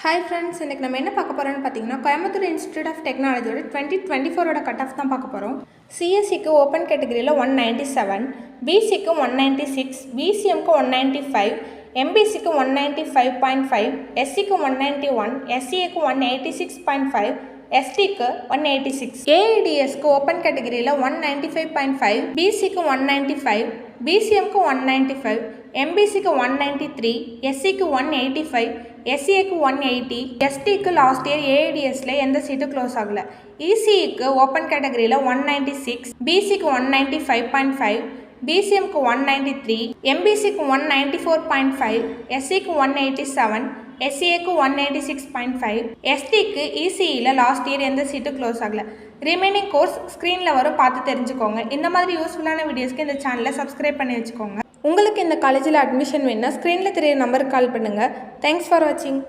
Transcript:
Hi friends, இன்னைக்கு நம்ம என்ன பார்க்க போறோம்னு பாத்தீங்கன்னா கோயம்புத்தூர் இன்ஸ்டிடியூட் ஆஃப் டெக்னாலஜியோட 2024 ஓட கட் ஆஃப் தான் பார்க்க போறோம். சிஎஸ்சிக்கு ஓபன் கேட்டகரியில 197, பிசிக்கு 196, பிசிஎம்க்கு 195, எம்பிசிக்கு 195.5, எஸ்சிக்கு 191, எஸ்சிஏக்கு 186.5, எஸ்டிக்கு 186. ஏஐடிஎஸ்க்கு ஓபன் கேட்டகரியில 195.5, பிசிக்கு 195, பிசிஎம்க்கு 195, எம்பிசிக்கு 193, எஸ்சிக்கு 185, எஸ்சிஏக்கு 180, எஸ்டிக்கு லாஸ்ட் இயர் ஏஐடிஎஸ்ல எந்த சீட்டும் க்ளோஸ் ஆகல. இசிஇக்கு ஓப்பன் கேட்டகரியில் 196, பிசிக்கு 195.5, பிசிஎம்க்கு 193, எம்பிசிக்கு 194.5, எஸ்சிக்கு 187, எஸ்சிஏக்கு 186.5, எஸ்டிக்கு இசிஇல லாஸ்ட் இயர் எந்த சீட்டும் க்ளோஸ் ஆகல. ரிமைனிங் கோர்ஸ் ஸ்க்ரீனில் வரும், பார்த்து தெரிஞ்சுக்கோங்க. இந்த மாதிரி யூஸ்ஃபுல்லான வீடியோஸ்க்கு இந்த சேனலை சப்ஸ்கிரைப் பண்ணி வச்சுக்கோங்க. உங்களுக்கு இந்த காலேஜில் அட்மிஷன் வேணும்னா ஸ்க்ரீனில் தெரிய நம்பருக்கு கால் பண்ணுங்கள். தேங்க்ஸ் ஃபார் வாட்சிங்.